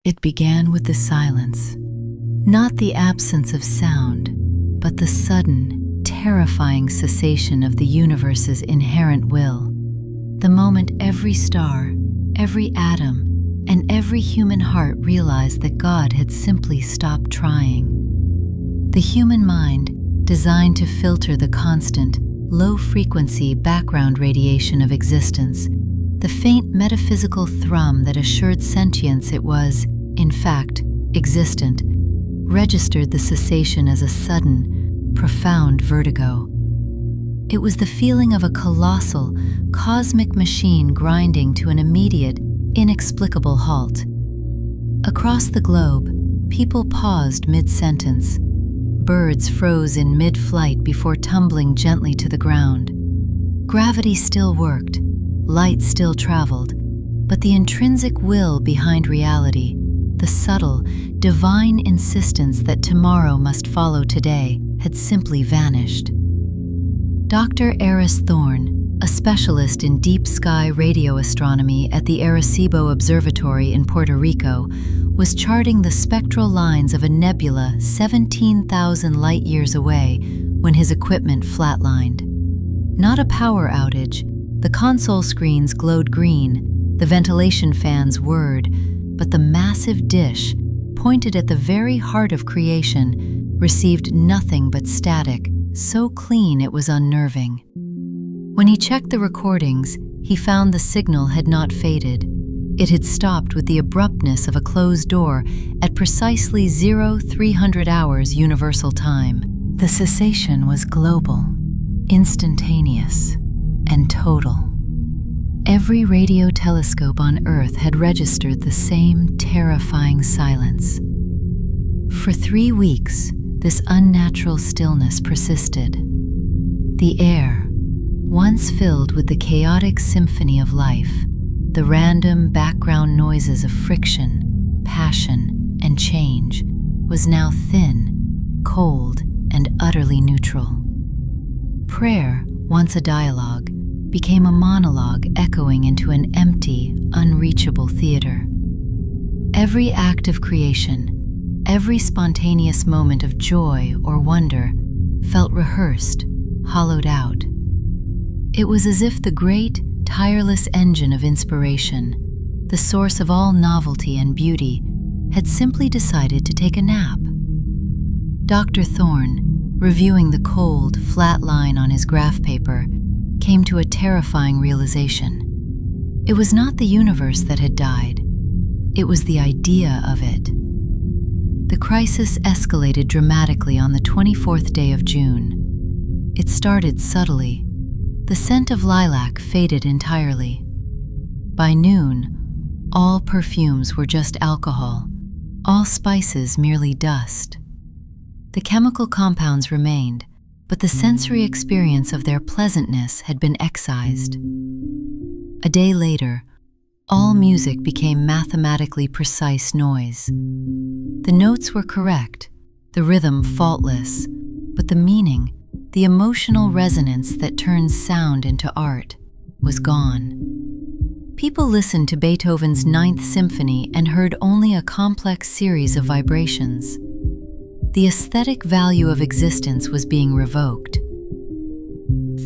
It began with the silence, not the absence of sound, but the sudden, terrifying cessation of the universe's inherent will. The moment every star, every atom, and every human heart realized that God had simply stopped trying. The human mind, designed to filter the constant, low-frequency background radiation of existence, the faint metaphysical thrum that assured sentience it was, in fact, existent, registered the cessation as a sudden, profound vertigo. It was the feeling of a colossal, cosmic machine grinding to an immediate, inexplicable halt. Across the globe, people paused mid-sentence. Birds froze in mid-flight before tumbling gently to the ground. Gravity still worked, light still traveled, but the intrinsic will behind reality, the subtle, divine insistence that tomorrow must follow today, had simply vanished. Dr. Eris Thorne, a specialist in deep sky radio astronomy at the Arecibo Observatory in Puerto Rico, was charting the spectral lines of a nebula 17,000 light-years away when his equipment flatlined. Not a power outage, the console screens glowed green, the ventilation fans whirred, but the massive dish, pointed at the very heart of creation, received nothing but static, so clean it was unnerving. When he checked the recordings, he found the signal had not faded. It had stopped with the abruptness of a closed door at precisely 0300 hours universal time. The cessation was global, instantaneous, and total. Every radio telescope on Earth had registered the same terrifying silence. For 3 weeks, this unnatural stillness persisted. The air, once filled with the chaotic symphony of life, the random background noises of friction, passion, and change, was now thin, cold, and utterly neutral. Prayer, once a dialogue, became a monologue echoing into an empty, unreachable theater. Every act of creation, every spontaneous moment of joy or wonder, felt rehearsed, hollowed out. It was as if the great, tireless engine of inspiration, the source of all novelty and beauty, had simply decided to take a nap. Dr. Thorne, reviewing the cold, flat line on his graph paper, came to a terrifying realization. It was not the universe that had died. It was the idea of it. The crisis escalated dramatically on the 24th day of June. It started subtly. The scent of lilac faded entirely. By noon, all perfumes were just alcohol, all spices merely dust. The chemical compounds remained, but the sensory experience of their pleasantness had been excised. A day later, all music became mathematically precise noise. The notes were correct, the rhythm faultless, but the meaning, the emotional resonance that turns sound into art, was gone. People listened to Beethoven's Ninth Symphony and heard only a complex series of vibrations. The aesthetic value of existence was being revoked.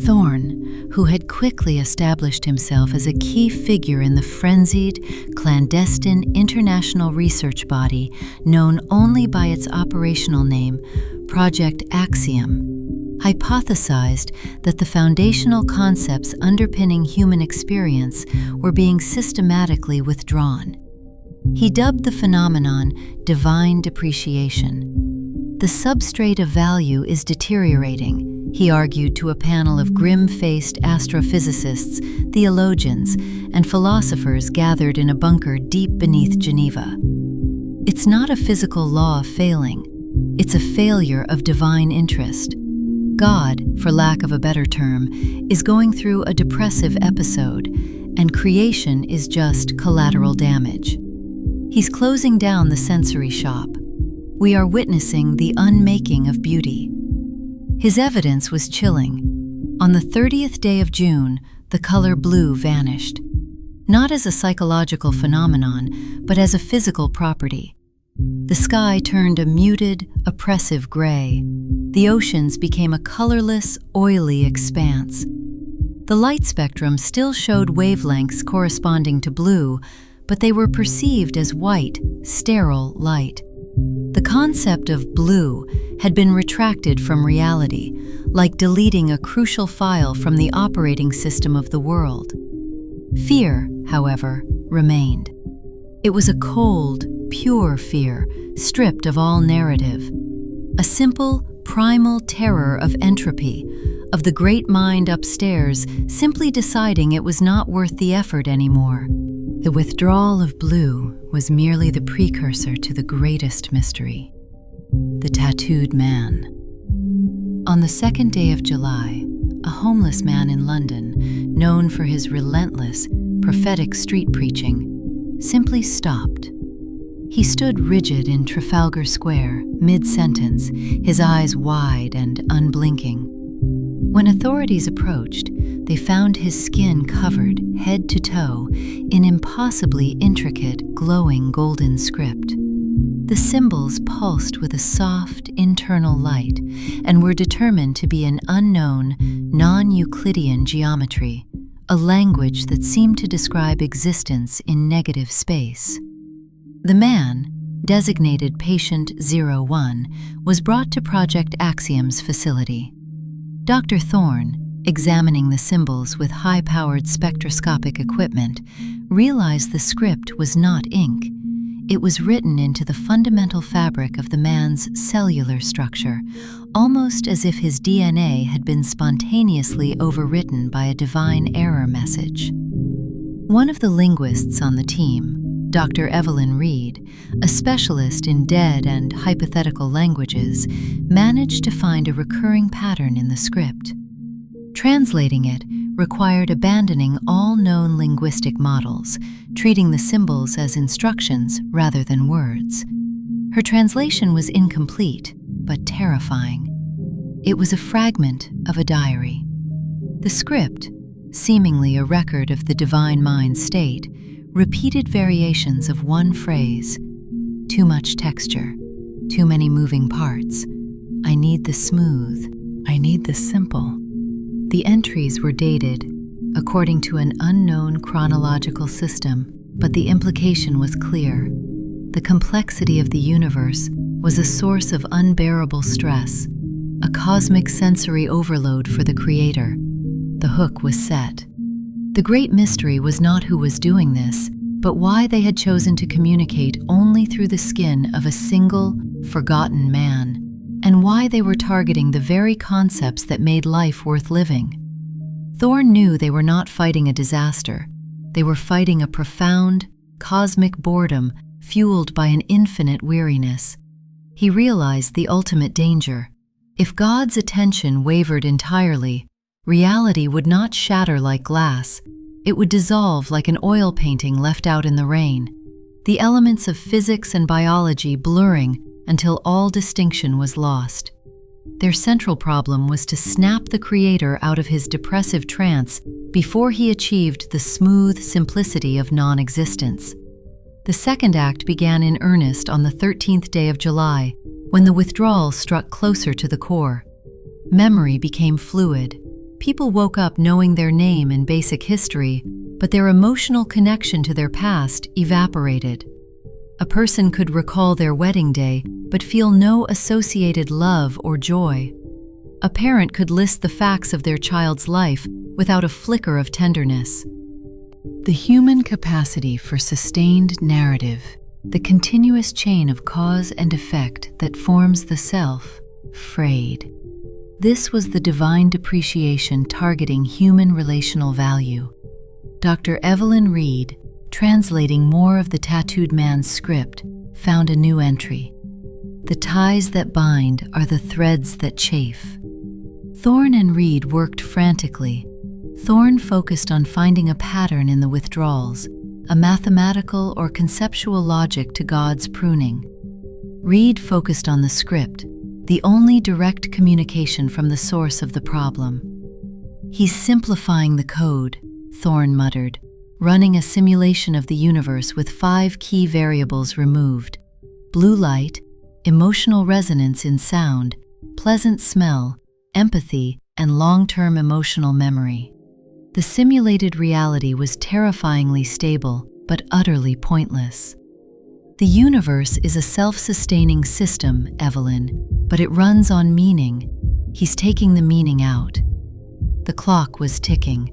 Thorne, who had quickly established himself as a key figure in the frenzied, clandestine international research body known only by its operational name, Project Axiom, hypothesized that the foundational concepts underpinning human experience were being systematically withdrawn. He dubbed the phenomenon divine depreciation. The substrate of value is deteriorating, he argued to a panel of grim-faced astrophysicists, theologians, and philosophers gathered in a bunker deep beneath Geneva. It's not a physical law of failing. It's a failure of divine interest. God, for lack of a better term, is going through a depressive episode, and creation is just collateral damage. He's closing down the sensory shop. We are witnessing the unmaking of beauty. His evidence was chilling. On the 30th day of June, the color blue vanished. not as a psychological phenomenon, but as a physical property. The sky turned a muted, oppressive gray. The oceans became a colorless, oily expanse. The light spectrum still showed wavelengths corresponding to blue, but they were perceived as white, sterile light. The concept of blue had been retracted from reality, like deleting a crucial file from the operating system of the world. Fear, however, remained. It was a cold, pure fear, stripped of all narrative. A simple, primal terror of entropy, of the great mind upstairs simply deciding it was not worth the effort anymore. The withdrawal of blue was merely the precursor to the greatest mystery, the tattooed man. On the 2nd day of July, a homeless man in London, known for his relentless, prophetic street preaching, simply stopped. He stood rigid in Trafalgar Square, mid-sentence, his eyes wide and unblinking. When authorities approached, they found his skin covered, head to toe, in impossibly intricate, glowing golden script. The symbols pulsed with a soft, internal light and were determined to be an unknown, non-Euclidean geometry, a language that seemed to describe existence in negative space. The man, designated Patient 01, was brought to Project Axiom's facility. Dr. Thorne, examining the symbols with high-powered spectroscopic equipment, realized the script was not ink. It was written into the fundamental fabric of the man's cellular structure, almost as if his DNA had been spontaneously overwritten by a divine error message. One of the linguists on the team, Dr. Evelyn Reed, a specialist in dead and hypothetical languages, managed to find a recurring pattern in the script. Translating it required abandoning all known linguistic models, treating the symbols as instructions rather than words. Her translation was incomplete, but terrifying. It was a fragment of a diary. The script, seemingly a record of the divine mind state, repeated variations of one phrase: too much texture, too many moving parts, I need the smooth, I need the simple. The entries were dated according to an unknown chronological system, but the implication was clear. The complexity of the universe was a source of unbearable stress, a cosmic sensory overload for the creator. The hook was set. The great mystery was not who was doing this, but why they had chosen to communicate only through the skin of a single, forgotten man, and why they were targeting the very concepts that made life worth living. Thorne knew they were not fighting a disaster. They were fighting a profound, cosmic boredom fueled by an infinite weariness. He realized the ultimate danger. If God's attention wavered entirely, reality would not shatter like glass. It would dissolve like an oil painting left out in the rain, the elements of physics and biology blurring until all distinction was lost. Their central problem was to snap the creator out of his depressive trance before he achieved the smooth simplicity of non-existence. The second act began in earnest on the 13th day of July, when the withdrawal struck closer to the core. Memory became fluid. People woke up knowing their name and basic history, but their emotional connection to their past evaporated. A person could recall their wedding day, but feel no associated love or joy. A parent could list the facts of their child's life without a flicker of tenderness. The human capacity for sustained narrative, the continuous chain of cause and effect that forms the self, frayed. This was the divine depreciation targeting human relational value. Dr. Evelyn Reed, translating more of the tattooed man's script, found a new entry. The ties that bind are the threads that chafe. Thorne and Reed worked frantically. Thorne focused on finding a pattern in the withdrawals, a mathematical or conceptual logic to God's pruning. Reed focused on the script, the only direct communication from the source of the problem. "He's simplifying the code," Thorne muttered. running a simulation of the universe with 5 key variables removed: blue light, emotional resonance in sound, pleasant smell, empathy, and long-term emotional memory. The simulated reality was terrifyingly stable, but utterly pointless. The universe is a self-sustaining system, Evelyn, but it runs on meaning. He's taking the meaning out. The clock was ticking.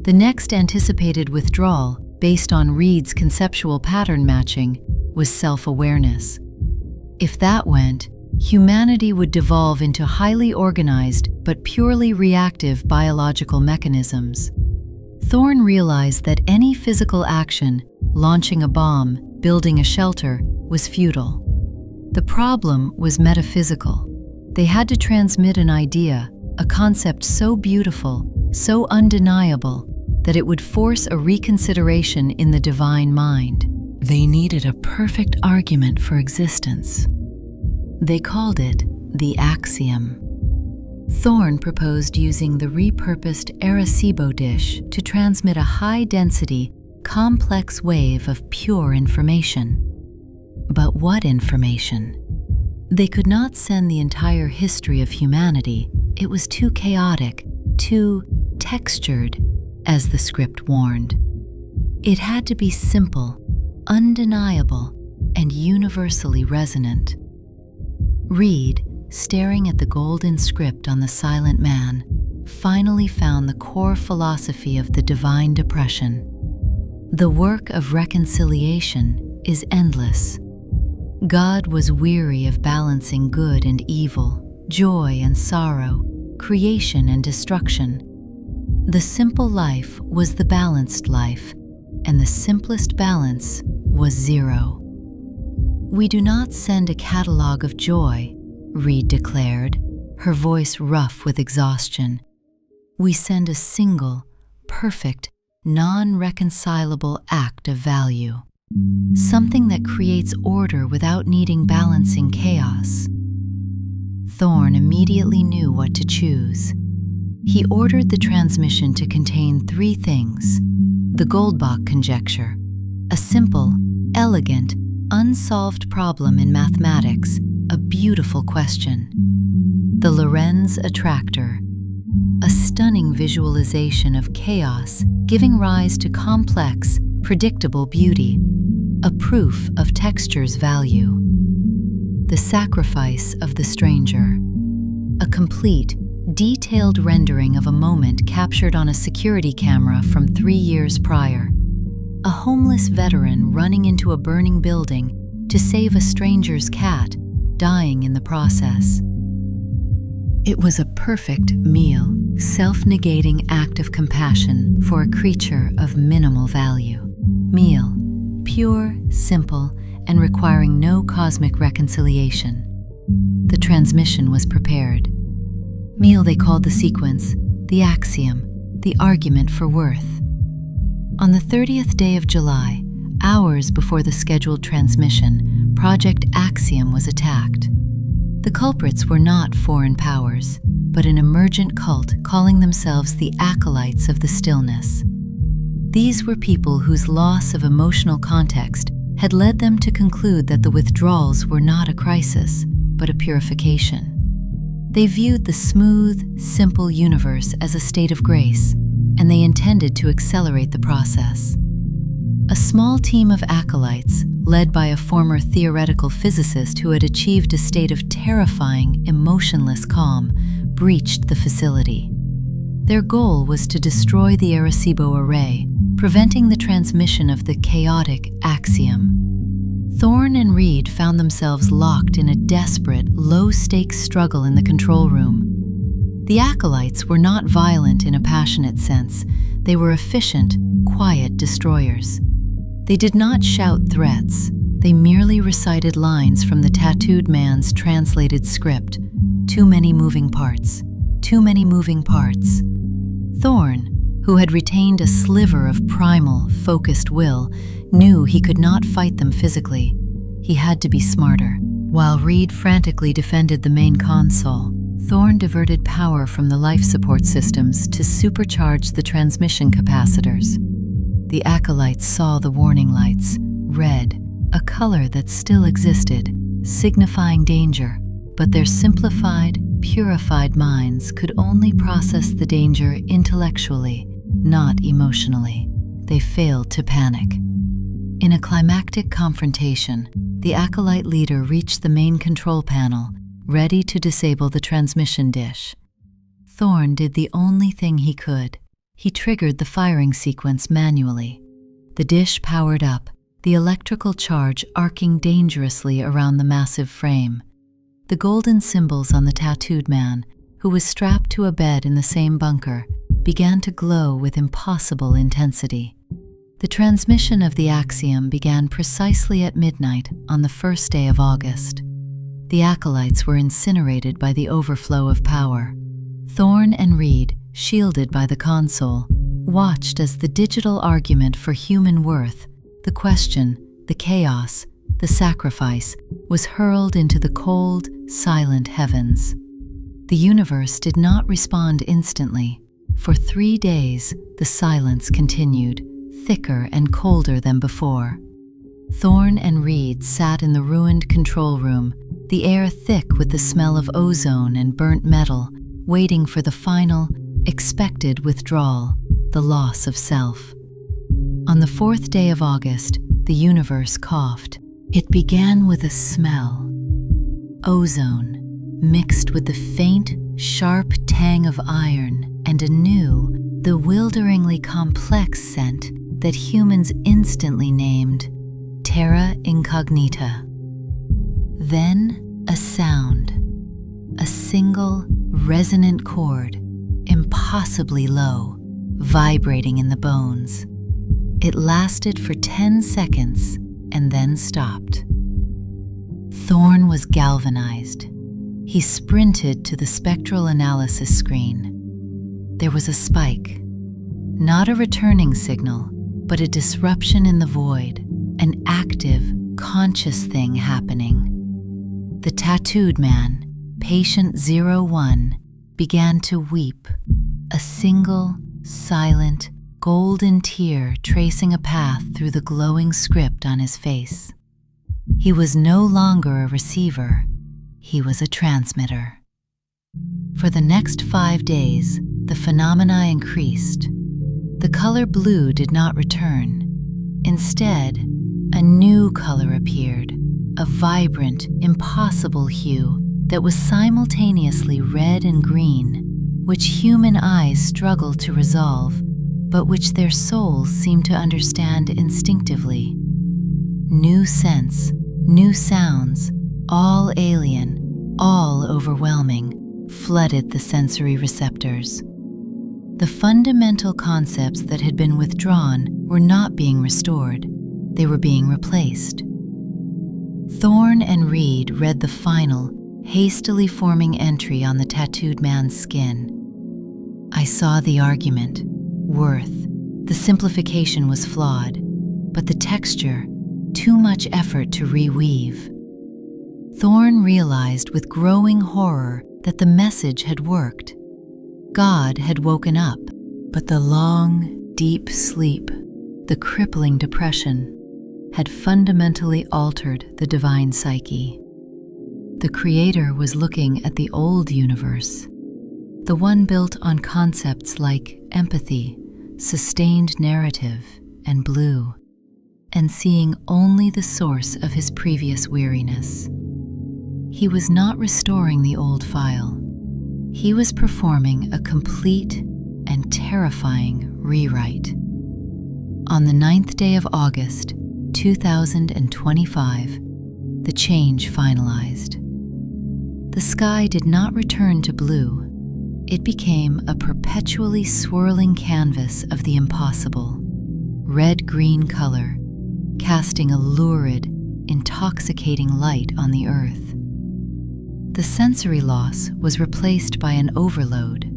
The next anticipated withdrawal, based on Reed's conceptual pattern matching, was self-awareness. If that went, humanity would devolve into highly organized but purely reactive biological mechanisms. Thorne realized that any physical action, launching a bomb, building a shelter, was futile. The problem was metaphysical. They had to transmit an idea, a concept so beautiful, so undeniable, that it would force a reconsideration in the divine mind. They needed a perfect argument for existence. They called it the axiom. Thorne proposed using the repurposed Arecibo dish to transmit a high-density, complex wave of pure information. But what information? They could not send the entire history of humanity. It was too chaotic, too textured, as the script warned. It had to be simple, undeniable, and universally resonant. Reed, staring at the golden script on the silent man, finally found the core philosophy of the divine depression. The work of reconciliation is endless. God was weary of balancing good and evil, joy and sorrow, creation and destruction. The simple life was the balanced life, and the simplest balance was zero. "We do not send a catalog of joy," Reed declared, her voice rough with exhaustion. "We send a single, perfect, non-reconcilable act of value. Something that creates order without needing balancing chaos." Thorne immediately knew what to choose. He ordered the transmission to contain 3 things: the Goldbach conjecture, a simple, elegant, unsolved problem in mathematics, a beautiful question; the Lorentz attractor, a stunning visualization of chaos giving rise to complex, predictable beauty, a proof of texture's value; the sacrifice of the stranger, a complete, detailed rendering of a moment captured on a security camera from 3 years prior. A homeless veteran running into a burning building to save a stranger's cat, dying in the process. It was a perfect meal, self-negating act of compassion for a creature of minimal value. Meal, pure, simple, and requiring no cosmic reconciliation. The transmission was prepared. Meal they called the sequence, the axiom, the argument for worth. On the 30th day of July, hours before the scheduled transmission, Project Axiom was attacked. The culprits were not foreign powers, but an emergent cult calling themselves the acolytes of the stillness. These were people whose loss of emotional context had led them to conclude that the withdrawals were not a crisis, but a purification. They viewed the smooth, simple universe as a state of grace, and they intended to accelerate the process. A small team of acolytes, led by a former theoretical physicist who had achieved a state of terrifying, emotionless calm, breached the facility. Their goal was to destroy the Arecibo array, preventing the transmission of the chaotic axiom. Thorne and Reed found themselves locked in a desperate, low-stakes struggle in the control room. The acolytes were not violent in a passionate sense. They were efficient, quiet destroyers. They did not shout threats. They merely recited lines from the tattooed man's translated script. Too many moving parts. Too many moving parts. Thorne, who had retained a sliver of primal, focused will, knew he could not fight them physically. He had to be smarter. While Reed frantically defended the main console, Thorne diverted power from the life support systems to supercharge the transmission capacitors. the acolytes saw the warning lights, red, a color that still existed, signifying danger, but their simplified, purified minds could only process the danger intellectually, not emotionally. They failed to panic. In a climactic confrontation, the acolyte leader reached the main control panel, ready to disable the transmission dish. Thorn did the only thing he could. He triggered the firing sequence manually. The dish powered up, the electrical charge arcing dangerously around the massive frame. The golden symbols on the tattooed man, who was strapped to a bed in the same bunker, began to glow with impossible intensity. The transmission of the axiom began precisely at midnight on the first day of August. The acolytes were incinerated by the overflow of power. Thorn and Reed, shielded by the console, watched as the digital argument for human worth, the question, the chaos, the sacrifice, was hurled into the cold, silent heavens. The universe did not respond instantly. For 3 days, the silence continued, thicker and colder than before. Thorn and Reed sat in the ruined control room, the air thick with the smell of ozone and burnt metal, waiting for the final, expected withdrawal, the loss of self. On the 4th day of August, the universe coughed. It began with a smell. Ozone, mixed with the faint, sharp tang of iron, and a new, bewilderingly complex scent that humans instantly named terra incognita. Then a sound, a single, resonant chord, impossibly low, vibrating in the bones. It lasted for 10 seconds and then stopped. Thorn was galvanized. He sprinted to the spectral analysis screen. There was a spike. Not a returning signal, but a disruption in the void, an active, conscious thing happening. The tattooed man, patient 01, began to weep, a single, silent, golden tear tracing a path through the glowing script on his face. He was no longer a receiver, he was a transmitter. For the next 5 days, the phenomena increased. The color blue did not return. Instead, a new color appeared, a vibrant, impossible hue that was simultaneously red and green, which human eyes struggled to resolve, but which their souls seemed to understand instinctively. New scents, new sounds, all alien, all overwhelming, flooded the sensory receptors. The fundamental concepts that had been withdrawn were not being restored, they were being replaced. Thorn and Reed read the final, hastily forming entry on the tattooed man's skin. I saw the argument, worth. The simplification was flawed, but the texture, too much effort to reweave. Thorn realized with growing horror that the message had worked. God had woken up, but the long, deep sleep, the crippling depression, had fundamentally altered the divine psyche. The Creator was looking at the old universe, the one built on concepts like empathy, sustained narrative, and blue, and seeing only the source of his previous weariness. He was not restoring the old file. He was performing a complete and terrifying rewrite. On the 9th day of August, 2025, the change finalized. The sky did not return to blue. It became a perpetually swirling canvas of the impossible, red-green color, casting a lurid, intoxicating light on the earth. The sensory loss was replaced by an overload.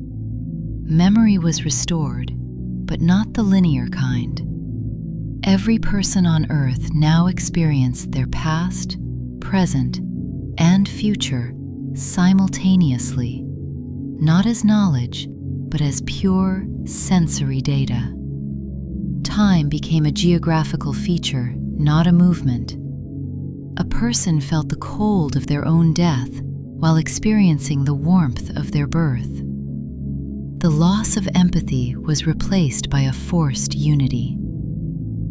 Memory was restored, but not the linear kind. Every person on Earth now experienced their past, present, and future simultaneously, not as knowledge, but as pure sensory data. Time became a geographical feature, not a movement. A person felt the cold of their own death while experiencing the warmth of their birth. The loss of empathy was replaced by a forced unity.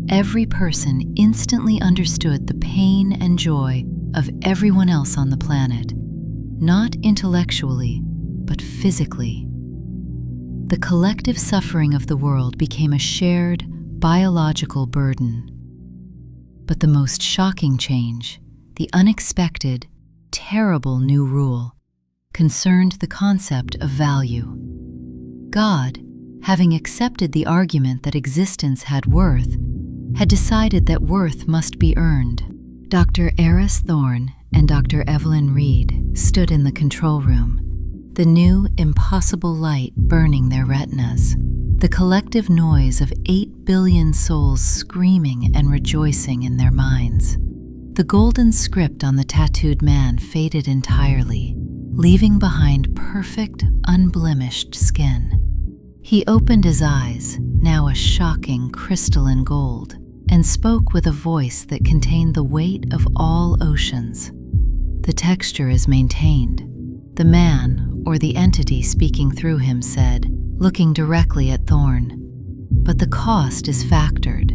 Every person instantly understood the pain and joy of everyone else on the planet, not intellectually, but physically. The collective suffering of the world became a shared, biological burden. But the most shocking change, the unexpected, terrible new rule, concerned the concept of value. God, having accepted the argument that existence had worth, had decided that worth must be earned. Dr. Eris Thorne and Dr. Evelyn Reed stood in the control room, the new, impossible light burning their retinas, the collective noise of 8 billion souls screaming and rejoicing in their minds. The golden script on the tattooed man faded entirely, leaving behind perfect, unblemished skin. He opened his eyes, now a shocking crystalline gold, and spoke with a voice that contained the weight of all oceans. The texture is maintained. The man, or the entity speaking through him, said, looking directly at Thorne, but the cost is factored.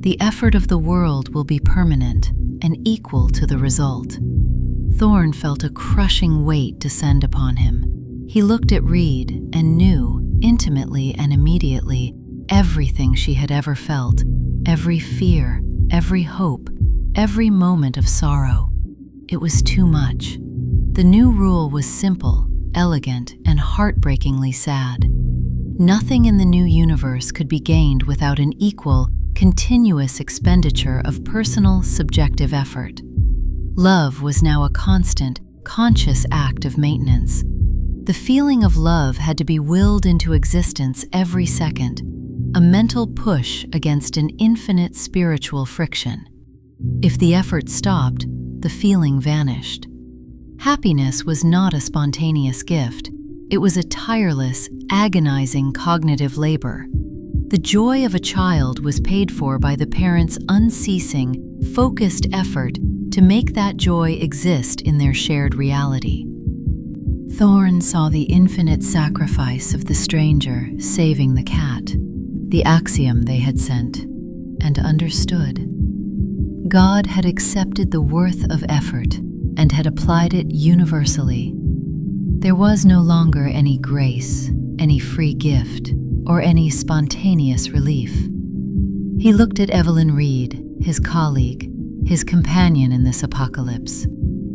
The effort of the world will be permanent and equal to the result. Thorne felt a crushing weight descend upon him. He looked at Reed and knew, intimately and immediately, everything she had ever felt, every fear, every hope, every moment of sorrow. It was too much. The new rule was simple, elegant, and heartbreakingly sad. Nothing in the new universe could be gained without an equal, continuous expenditure of personal, subjective effort. Love was now a constant, conscious act of maintenance. The feeling of love had to be willed into existence every second, a mental push against an infinite spiritual friction. If the effort stopped, the feeling vanished. Happiness was not a spontaneous gift. It was a tireless, agonizing cognitive labor. The joy of a child was paid for by the parents' unceasing, focused effort to make that joy exist in their shared reality. Thorne saw the infinite sacrifice of the stranger saving the cat, the axiom they had sent, and understood. God had accepted the worth of effort and had applied it universally. There was no longer any grace, any free gift, or any spontaneous relief. He looked at Evelyn Reed, his colleague, his companion in this apocalypse,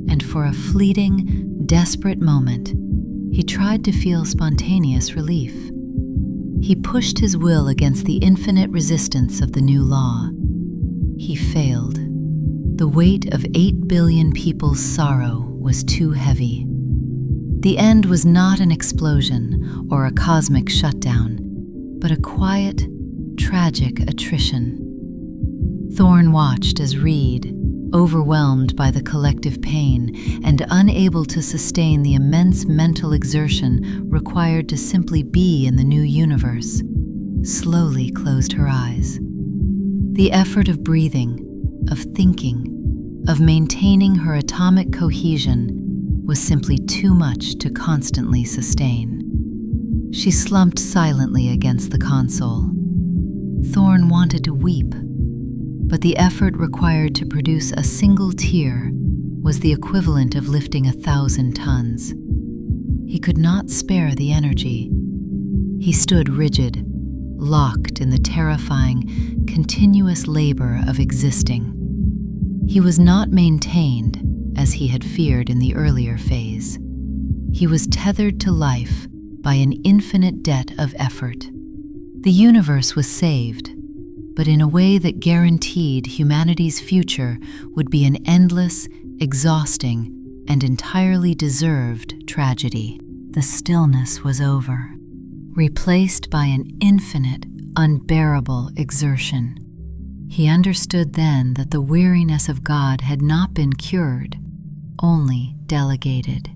and for a fleeting, desperate moment, he tried to feel spontaneous relief. He pushed his will against the infinite resistance of the new law. He failed. The weight of 8 billion people's sorrow was too heavy. The end was not an explosion or a cosmic shutdown, but a quiet, tragic attrition. Thorne watched as Reed, overwhelmed by the collective pain and unable to sustain the immense mental exertion required to simply be in the new universe, slowly closed her eyes. The effort of breathing, of thinking, of maintaining her atomic cohesion was simply too much to constantly sustain. She slumped silently against the console. Thorne wanted to weep, but the effort required to produce a single tear was the equivalent of lifting 1,000 tons. He could not spare the energy. He stood rigid, locked in the terrifying, continuous labor of existing. He was not maintained, as he had feared in the earlier phase. He was tethered to life by an infinite debt of effort. The universe was saved, but in a way that guaranteed humanity's future would be an endless, exhausting, and entirely deserved tragedy. The stillness was over, replaced by an infinite, unbearable exertion. He understood then that the weariness of God had not been cured, only delegated.